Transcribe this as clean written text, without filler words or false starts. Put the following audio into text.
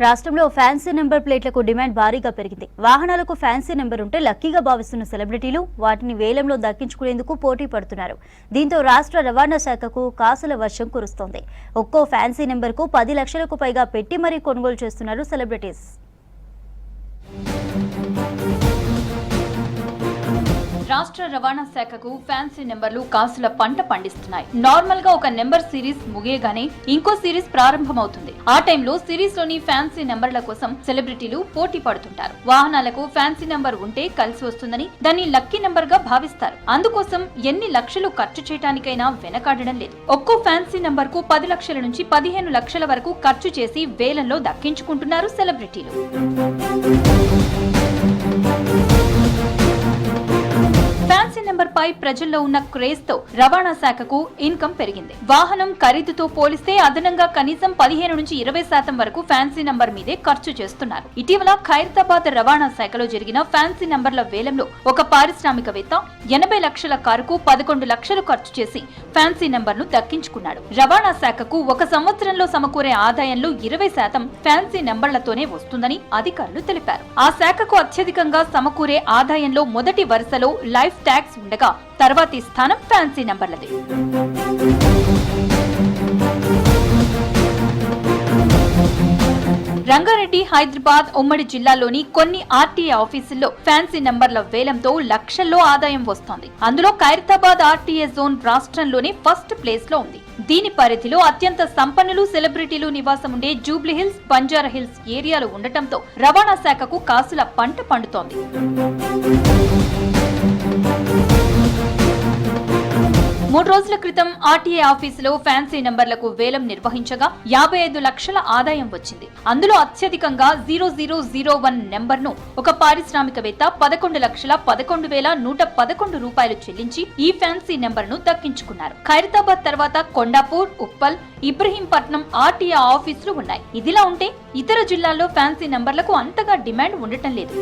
రాష్ట్రంలో fancy number ప్లేట్లకు demand భారీగా పెరిగింది. వాహనాలకు ఫ్యాన్సీ నెంబర్ ఉంటే లక్కీగా భావిస్తున్న సెలబ్రిటీలు వాటిని వేలంలో దక్కించుకునేందుకు పోటీ పడుతున్నారు. దీంతో రాష్ట్ర రవాణా శాఖకు కాసుల వర్షం కురుస్తోంది. ఒక్కో ఫ్యాన్సీ నెంబర్కు 10 లక్షలకు పైగా పెట్టి మరీ కొనుగోలు చేస్తున్నారు సెలబ్రిటీస్. రాష్ట్ర రవాణా శాఖకు ఫ్యాన్సీ నెంబర్లు కాసుల పంట పండిస్తున్నాయి. నార్మల్ గా ఒక నెంబర్ సిరీస్ ముగియగానే ఇంకో సిరీస్ ప్రారంభమవుతుంది. ఆ టైంలో సిరీస్ లోని ఫ్యాన్సీ నెంబర్ల కోసం సెలబ్రిటీలు పోటీ పడుతుంటారు. వాహనాలకు ఫ్యాన్సీ నెంబర్ ఉంటే కలిసి వస్తుందని దాన్ని లక్కీ నెంబర్ గా భావిస్తారు. అందుకోసం ఎన్ని లక్షలు ఖర్చు చేయడానికైనా వెనకాడడం లేదు. ఒక్కో ఫ్యాన్సీ నెంబర్ కు 10 లక్షల నుంచి 15 లక్షల వరకు ఖర్చు చేసి వేలంలో దక్కించుకుంటున్నారు సెలబ్రిటీలు. ఫ్యాన్సీ నెంబర్ పై ప్రజల్లో ఉన్న క్రేజ్ తో రవాణా శాఖకు ఇన్కమ్ పెరిగింది. వాహనం ఖరీదుతో పోలిస్తే అదనంగా కనీసం 15 నుంచి 20% వరకు ఫ్యాన్సీ నంబర్ మీదే ఖర్చు చేస్తున్నారు. ఇటీవల ఖైరతాబాద్ రవాణా శాఖలో జరిగిన ఫ్యాన్సీ నంబర్ల వేలంలో ఒక పారిశ్రామికవేత్త 80 లక్షల కారుకు 11 లక్షలు ఖర్చు చేసి ఫ్యాన్సీ నంబర్ ను దక్కించుకున్నాడు. రవాణా శాఖకు ఒక సంవత్సరంలో సమకూరే ఆదాయంలో 20% ఫ్యాన్సీ నంబర్లతోనే వస్తుందని అధికారులు తెలిపారు. ఆ శాఖకు అత్యధికంగా సమకూరే ఆదాయంలో మొదటి వరుసలో లైఫ్ ట్యాక్స్ ఉండగా తర్వాతి స్థానం ఫ్యాన్సీ నంబర్లదే. రంగారెడ్డి, హైదరాబాద్ ఉమ్మడి జిల్లాలోని కొన్ని ఆర్టీఏ ఆఫీసుల్లో ఫ్యాన్సీ నంబర్ల వేలంతో లక్షల్లో ఆదాయం వస్తోంది. అందులో ఖైరతాబాద్ ఆర్టీఏ జోన్ రాష్ట్రంలోనే ఫస్ట్ ప్లేస్ లో ఉంది. దీని పరిధిలో అత్యంత సంపన్నులు, సెలబ్రిటీలు నివాసం ఉండే జూబ్లీ హిల్స్, బంజారా హిల్స్ ఏరియాలు ఉండటంతో రవాణా శాఖకు కాసుల పంట పండుతోంది. 3 రోజుల క్రితం ఆర్టీఏ ఆఫీసులో ఫ్యాన్సీ నంబర్లకు వేలం నిర్వహించగా 55 లక్షల ఆదాయం వచ్చింది. అందులో అత్యధికంగా 0001 నెంబర్ను ఒక పారిశ్రామికవేత్త 11,11,111 రూపాయలు చెల్లించి ఈ ఫ్యాన్సీ నెంబర్ను దక్కించుకున్నారు. ఖైరతాబాద్ తర్వాత కొండాపూర్, ఉప్పల్, ఇబ్రహీంపట్నం ఆర్టీఏ ఆఫీసులు ఉన్నాయి. ఇదిలా ఉంటే ఇతర జిల్లాల్లో ఫ్యాన్సీ నంబర్లకు అంతగా డిమాండ్ ఉండటం లేదు.